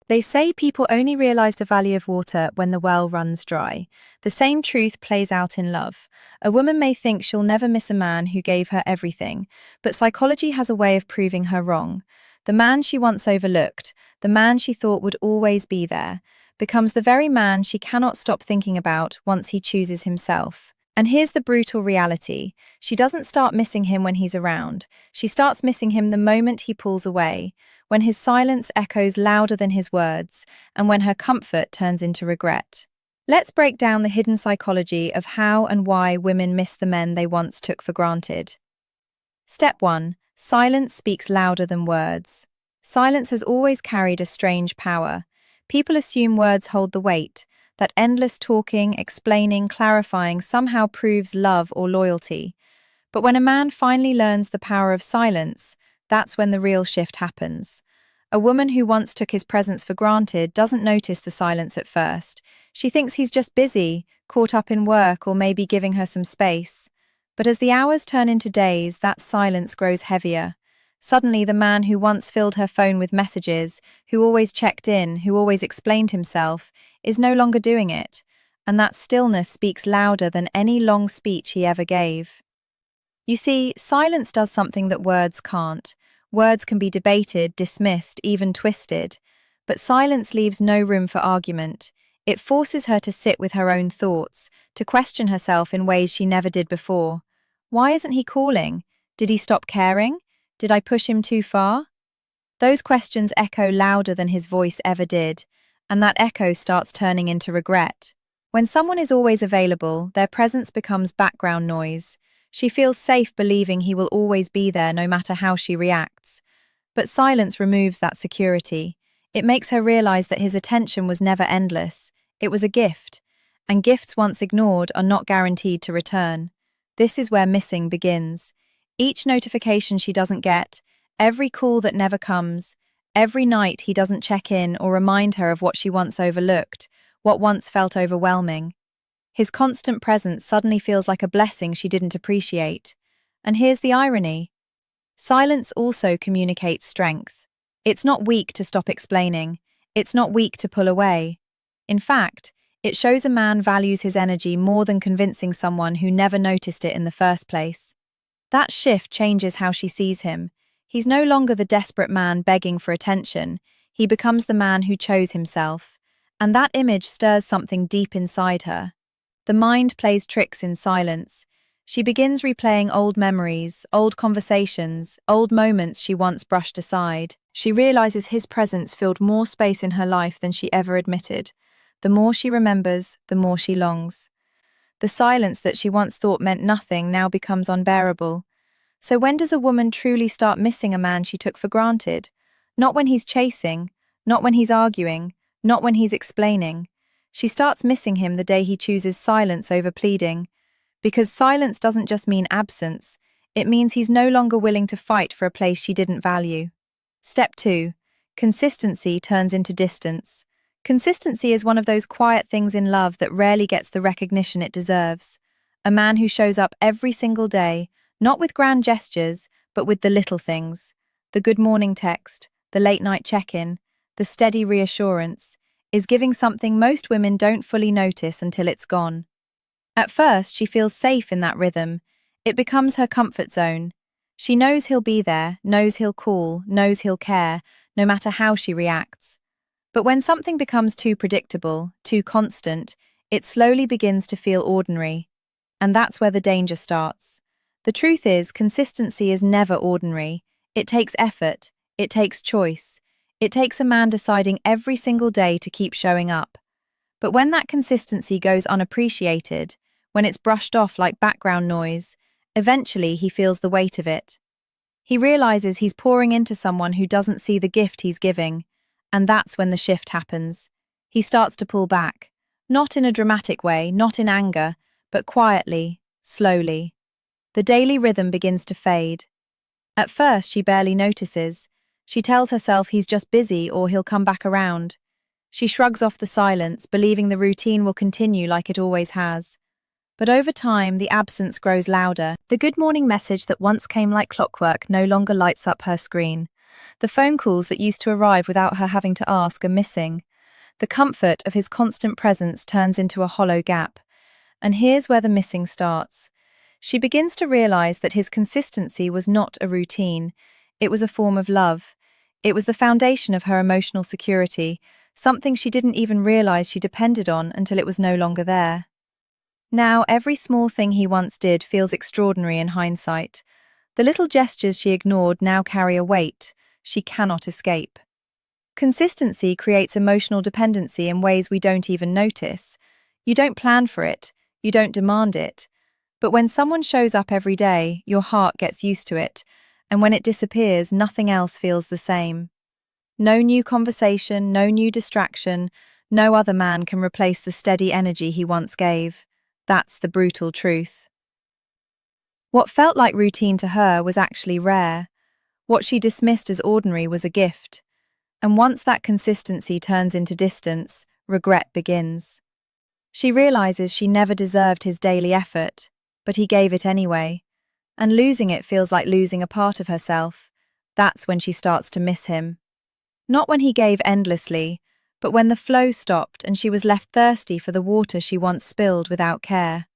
They say people only realize the value of water when the well runs dry. The same truth plays out in love. A woman may think she'll never miss a man who gave her everything, but psychology has a way of proving her wrong. The man she once overlooked, the man she thought would always be there, becomes the very man she cannot stop thinking about once he chooses himself. And here's the brutal reality. She doesn't start missing him when he's around. She starts missing him the moment he pulls away, when his silence echoes louder than his words, and when her comfort turns into regret. Let's break down the hidden psychology of how and why women miss the men they once took for granted. Step 1. Silence speaks louder than words. Silence has always carried a strange power. People assume words hold the weight, that endless talking, explaining, clarifying somehow proves love or loyalty. But when a man finally learns the power of silence, that's when the real shift happens. A woman who once took his presence for granted doesn't notice the silence at first. She thinks he's just busy, caught up in work, or maybe giving her some space. But as the hours turn into days, that silence grows heavier. Suddenly, the man who once filled her phone with messages, who always checked in, who always explained himself, is no longer doing it, and that stillness speaks louder than any long speech he ever gave. You see, silence does something that words can't. Words can be debated, dismissed, even twisted, but silence leaves no room for argument. It forces her to sit with her own thoughts, to question herself in ways she never did before. Why isn't he calling? Did he stop caring? Did I push him too far? Those questions echo louder than his voice ever did, and that echo starts turning into regret. When someone is always available, their presence becomes background noise. She feels safe believing he will always be there no matter how she reacts. But silence removes that security. It makes her realize that his attention was never endless. It was a gift, and gifts once ignored are not guaranteed to return. This is where missing begins. Each notification she doesn't get, every call that never comes, every night he doesn't check in or remind her of what she once overlooked, what once felt overwhelming. His constant presence suddenly feels like a blessing she didn't appreciate. And here's the irony. Silence also communicates strength. It's not weak to stop explaining. It's not weak to pull away. In fact, it shows a man values his energy more than convincing someone who never noticed it in the first place. That shift changes how she sees him. He's no longer the desperate man begging for attention. He becomes the man who chose himself. And that image stirs something deep inside her. The mind plays tricks in silence. She begins replaying old memories, old conversations, old moments she once brushed aside. She realizes his presence filled more space in her life than she ever admitted. The more she remembers, the more she longs. The silence that she once thought meant nothing now becomes unbearable. So when does a woman truly start missing a man she took for granted? Not when he's chasing, not when he's arguing, not when he's explaining. She starts missing him the day he chooses silence over pleading. Because silence doesn't just mean absence, it means he's no longer willing to fight for a place she didn't value. Step 2. Consistency turns into distance. Consistency is one of those quiet things in love that rarely gets the recognition it deserves. A man who shows up every single day, not with grand gestures, but with the little things. The good morning text, the late night check-in, the steady reassurance, is giving something most women don't fully notice until it's gone. At first, she feels safe in that rhythm. It becomes her comfort zone. She knows he'll be there, knows he'll call, knows he'll care, no matter how she reacts. But when something becomes too predictable, too constant, it slowly begins to feel ordinary. And that's where the danger starts. The truth is, consistency is never ordinary. It takes effort. It takes choice. It takes a man deciding every single day to keep showing up. But when that consistency goes unappreciated, when it's brushed off like background noise, eventually he feels the weight of it. He realizes he's pouring into someone who doesn't see the gift he's giving. And that's when the shift happens. He starts to pull back. Not in a dramatic way, not in anger, but quietly, slowly. The daily rhythm begins to fade. At first, she barely notices. She tells herself he's just busy or he'll come back around. She shrugs off the silence, believing the routine will continue like it always has. But over time, the absence grows louder. The good morning message that once came like clockwork no longer lights up her screen. The phone calls that used to arrive without her having to ask are missing. The comfort of his constant presence turns into a hollow gap. And here's where the missing starts. She begins to realize that his consistency was not a routine. It was a form of love. It was the foundation of her emotional security, something she didn't even realize she depended on until it was no longer there. Now, every small thing he once did feels extraordinary in hindsight. The little gestures she ignored now carry a weight she cannot escape. Consistency creates emotional dependency in ways we don't even notice. You don't plan for it, you don't demand it. But when someone shows up every day, your heart gets used to it, and when it disappears, nothing else feels the same. No new conversation, no new distraction, no other man can replace the steady energy he once gave. That's the brutal truth. What felt like routine to her was actually rare. What she dismissed as ordinary was a gift. And once that consistency turns into distance, regret begins. She realizes she never deserved his daily effort, but he gave it anyway. And losing it feels like losing a part of herself. That's when she starts to miss him. Not when he gave endlessly, but when the flow stopped and she was left thirsty for the water she once spilled without care.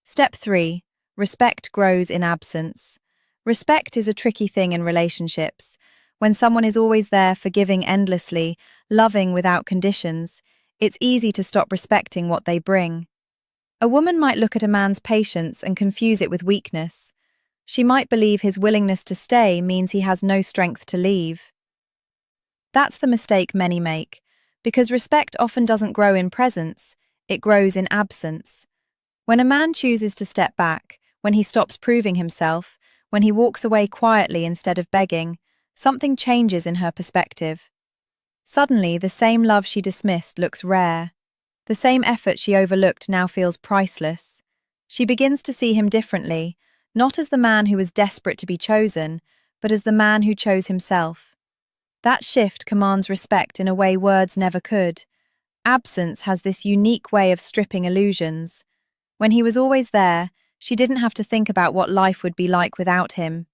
Step 3. Respect grows in absence. Respect is a tricky thing in relationships. When someone is always there, forgiving endlessly, loving without conditions, it's easy to stop respecting what they bring. A woman might look at a man's patience and confuse it with weakness. She might believe his willingness to stay means he has no strength to leave. That's the mistake many make, because respect often doesn't grow in presence, it grows in absence. When a man chooses to step back, when he stops proving himself, when he walks away quietly instead of begging, something changes in her perspective. Suddenly, the same love she dismissed looks rare. The same effort she overlooked now feels priceless. She begins to see him differently, not as the man who was desperate to be chosen, but as the man who chose himself. That shift commands respect in a way words never could. Absence has this unique way of stripping illusions. When he was always there, she didn't have to think about what life would be like without him.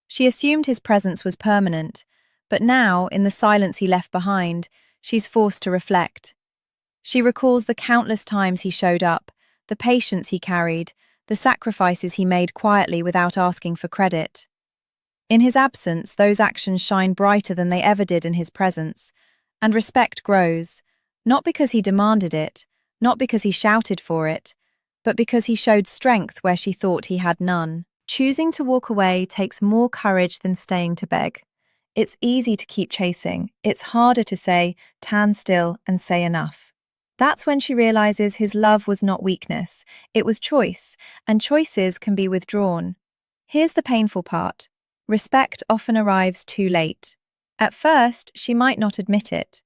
She assumed his presence was permanent, but now, in the silence he left behind, she's forced to reflect. She recalls the countless times he showed up, the patience he carried, the sacrifices he made quietly without asking for credit. In his absence, those actions shine brighter than they ever did in his presence, and respect grows, not because he demanded it, not because he shouted for it, but because he showed strength where she thought he had none. Choosing to walk away takes more courage than staying to beg. It's easy to keep chasing. It's harder to say, "Tan still," and say enough. That's when she realizes his love was not weakness, it was choice, and choices can be withdrawn. Here's the painful part. Respect often arrives too late. At first, she might not admit it.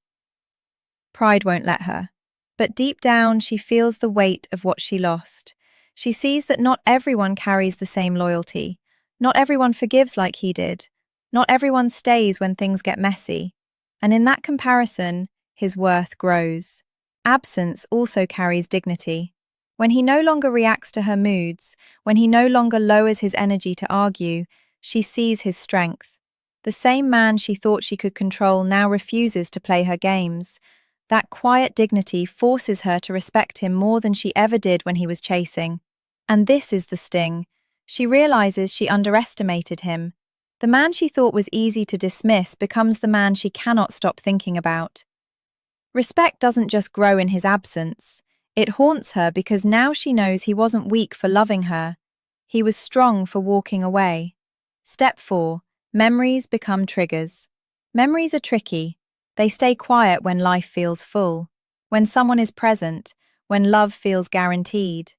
Pride won't let her. But deep down, she feels the weight of what she lost. She sees that not everyone carries the same loyalty. Not everyone forgives like he did. Not everyone stays when things get messy. And in that comparison, his worth grows. Absence also carries dignity. When he no longer reacts to her moods, when he no longer lowers his energy to argue, she sees his strength. The same man she thought she could control now refuses to play her games. That quiet dignity forces her to respect him more than she ever did when he was chasing. And this is the sting. She realizes she underestimated him. The man she thought was easy to dismiss becomes the man she cannot stop thinking about. Respect doesn't just grow in his absence. It haunts her because now she knows he wasn't weak for loving her. He was strong for walking away. Step 4. Memories become triggers. Memories are tricky. They stay quiet when life feels full, when someone is present, when love feels guaranteed.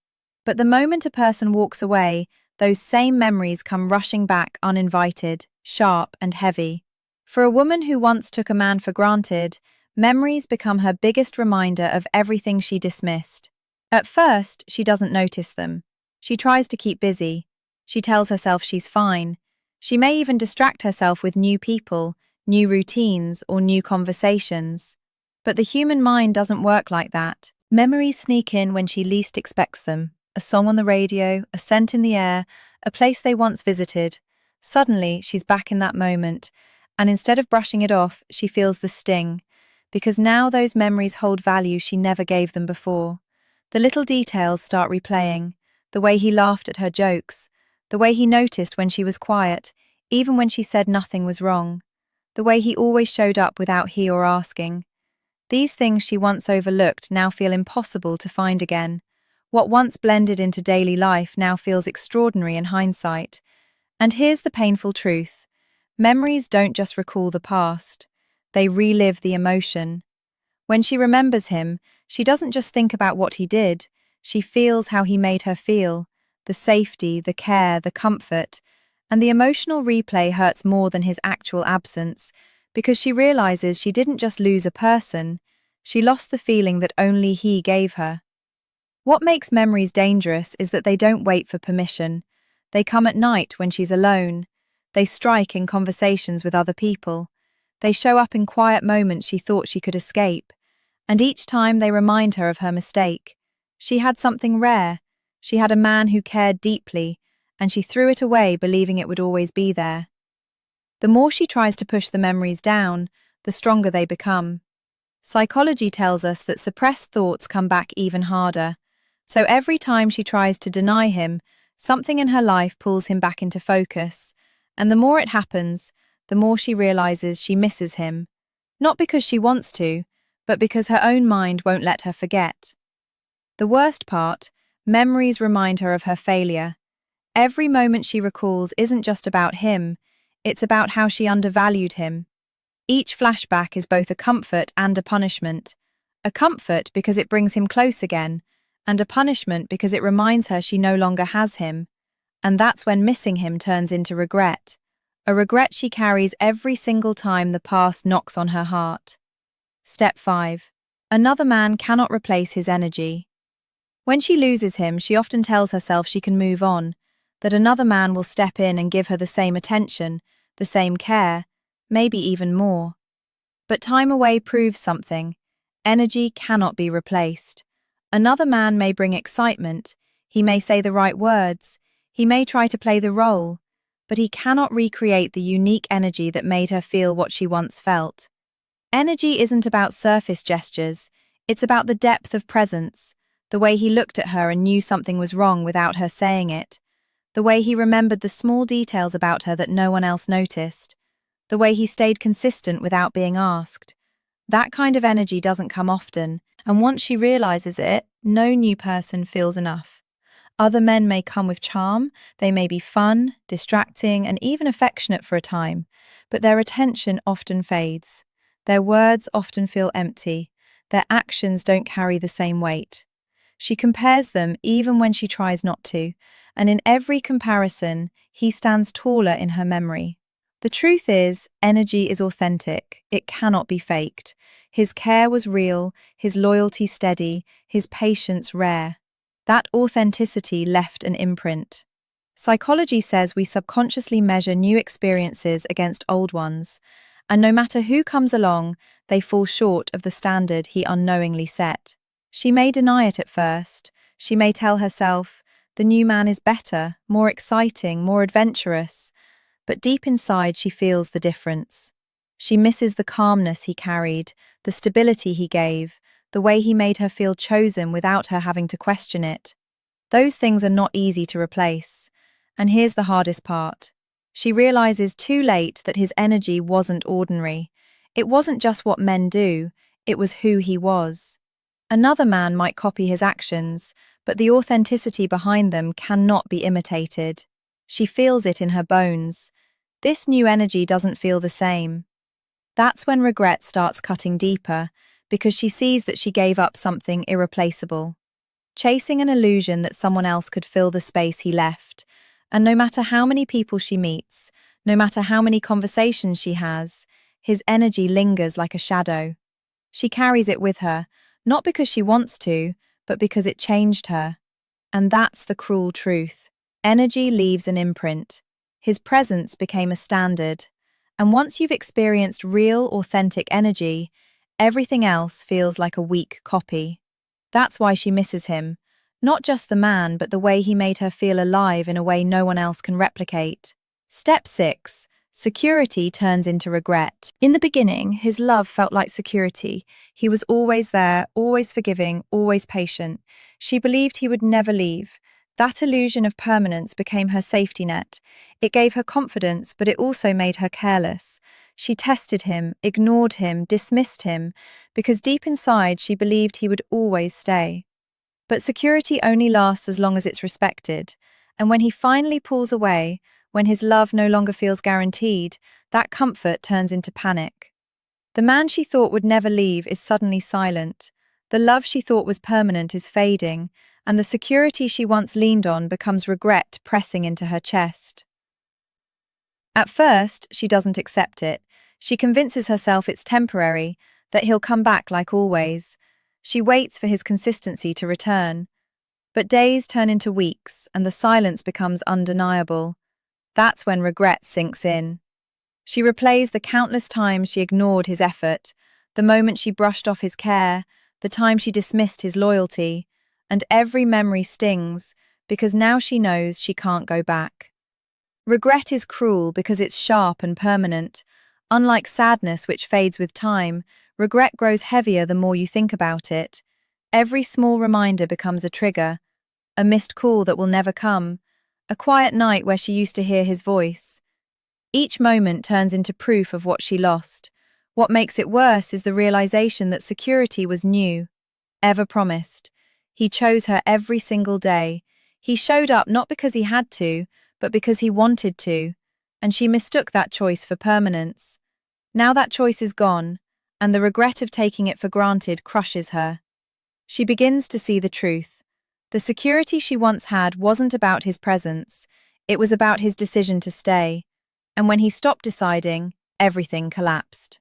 But the moment a person walks away, those same memories come rushing back uninvited, sharp and heavy. For a woman who once took a man for granted, memories become her biggest reminder of everything she dismissed. At first, she doesn't notice them. She tries to keep busy. She tells herself she's fine. She may even distract herself with new people, new routines, or new conversations. But the human mind doesn't work like that. Memories sneak in when she least expects them. A song on the radio, a scent in the air, a place they once visited. Suddenly, she's back in that moment, And instead of brushing it off, she feels the sting, because now those memories hold value she never gave them before. The little details start replaying, the way he laughed at her jokes, the way he noticed when she was quiet, even when she said nothing was wrong, the way he always showed up without he or asking. These things she once overlooked now feel impossible to find again. What once blended into daily life now feels extraordinary in hindsight. And here's the painful truth. Memories don't just recall the past, they relive the emotion. When she remembers him, she doesn't just think about what he did, she feels how he made her feel, the safety, the care, the comfort, and the emotional replay hurts more than his actual absence, because she realizes she didn't just lose a person, she lost the feeling that only he gave her. What makes memories dangerous is that they don't wait for permission. They come at night when she's alone. They strike in conversations with other people. They show up in quiet moments she thought she could escape. And each time they remind her of her mistake. She had something rare. She had a man who cared deeply, and she threw it away believing it would always be there. The more she tries to push the memories down, the stronger they become. Psychology tells us that suppressed thoughts come back even harder. So every time she tries to deny him, something in her life pulls him back into focus. And the more it happens, the more she realizes she misses him. Not because she wants to, but because her own mind won't let her forget. The worst part, memories remind her of her failure. Every moment she recalls isn't just about him, it's about how she undervalued him. Each flashback is both a comfort and a punishment. A comfort because it brings him close again, and a punishment because it reminds her she no longer has him. And that's when missing him turns into regret. A regret she carries every single time the past knocks on her heart. Step 5. Another man cannot replace his energy. When she loses him, she often tells herself she can move on, that another man will step in and give her the same attention, the same care, maybe even more. But time away proves something. Energy cannot be replaced. Another man may bring excitement, he may say the right words, he may try to play the role, but he cannot recreate the unique energy that made her feel what she once felt. Energy isn't about surface gestures, it's about the depth of presence, the way he looked at her and knew something was wrong without her saying it, the way he remembered the small details about her that no one else noticed, the way he stayed consistent without being asked. That kind of energy doesn't come often, and once she realizes it, no new person feels enough. Other men may come with charm, they may be fun, distracting, and even affectionate for a time, but their attention often fades. Their words often feel empty. Their actions don't carry the same weight. She compares them even when she tries not to, and in every comparison, he stands taller in her memory. The truth is, energy is authentic. It cannot be faked. His care was real, his loyalty steady, his patience rare. That authenticity left an imprint. Psychology says we subconsciously measure new experiences against old ones, and no matter who comes along, they fall short of the standard he unknowingly set. She may deny it at first. She may tell herself, the new man is better, more exciting, more adventurous. But deep inside she feels the difference. She misses the calmness he carried, the stability he gave, the way he made her feel chosen without her having to question it. Those things are not easy to replace. And here's the hardest part. She realizes too late that his energy wasn't ordinary. It wasn't just what men do, it was who he was. Another man might copy his actions, but the authenticity behind them cannot be imitated. She feels it in her bones. This new energy doesn't feel the same. That's when regret starts cutting deeper, because she sees that she gave up something irreplaceable, chasing an illusion that someone else could fill the space he left. And no matter how many people she meets, no matter how many conversations she has, his energy lingers like a shadow. She carries it with her, not because she wants to, but because it changed her. And that's the cruel truth. Energy leaves an imprint. His presence became a standard. And once you've experienced real, authentic energy, everything else feels like a weak copy. That's why she misses him. Not just the man, but the way he made her feel alive in a way no one else can replicate. Step 6. security turns into regret. In the beginning, his love felt like security. He was always there, always forgiving, always patient. She believed he would never leave. That illusion of permanence became her safety net. It gave her confidence, but it also made her careless. She tested him, ignored him, dismissed him, because deep inside she believed he would always stay. But security only lasts as long as it's respected, and when he finally pulls away, when his love no longer feels guaranteed, that comfort turns into panic. The man she thought would never leave is suddenly silent. The love she thought was permanent is fading, and the security she once leaned on becomes regret pressing into her chest. At first, she doesn't accept it. She convinces herself it's temporary, that he'll come back like always. She waits for his consistency to return. But days turn into weeks, and the silence becomes undeniable. That's when regret sinks in. She replays the countless times she ignored his effort, the moment she brushed off his care, the time she dismissed his loyalty, and every memory stings because now she knows she can't go back. Regret is cruel because it's sharp and permanent. Unlike sadness, which fades with time, regret grows heavier the more you think about it. Every small reminder becomes a trigger, a missed call that will never come, a quiet night where she used to hear his voice. Each moment turns into proof of what she lost. What makes it worse is the realization that security was new, ever promised. He chose her every single day. He showed up not because he had to, but because he wanted to, and she mistook that choice for permanence. Now that choice is gone, and the regret of taking it for granted crushes her. She begins to see the truth. The security she once had wasn't about his presence, it was about his decision to stay. And when he stopped deciding, everything collapsed.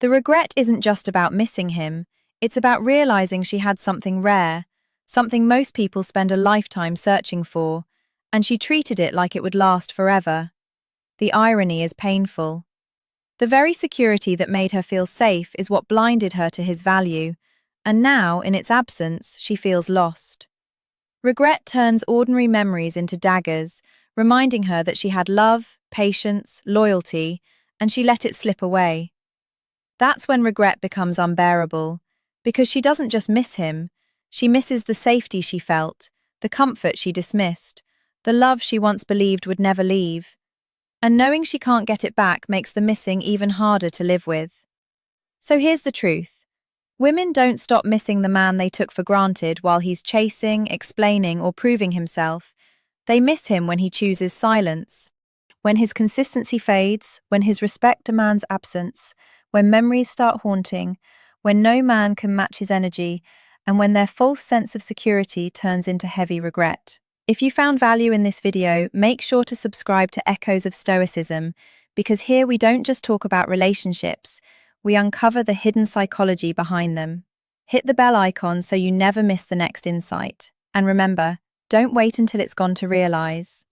The regret isn't just about missing him, it's about realizing she had something rare, something most people spend a lifetime searching for, and she treated it like it would last forever. The irony is painful. The very security that made her feel safe is what blinded her to his value, and now, in its absence, she feels lost. Regret turns ordinary memories into daggers, reminding her that she had love, patience, loyalty, and she let it slip away. That's when regret becomes unbearable, because she doesn't just miss him, she misses the safety she felt, the comfort she dismissed, the love she once believed would never leave. And knowing she can't get it back makes the missing even harder to live with. So here's the truth. Women don't stop missing the man they took for granted while he's chasing, explaining, or proving himself. They miss him when he chooses silence, when his consistency fades, when his respect demands absence, when memories start haunting, when no man can match his energy, and when their false sense of security turns into heavy regret. If you found value in this video, make sure to subscribe to Echoes of Stoicism, because here we don't just talk about relationships, we uncover the hidden psychology behind them. Hit the bell icon so you never miss the next insight. And remember, don't wait until it's gone to realize.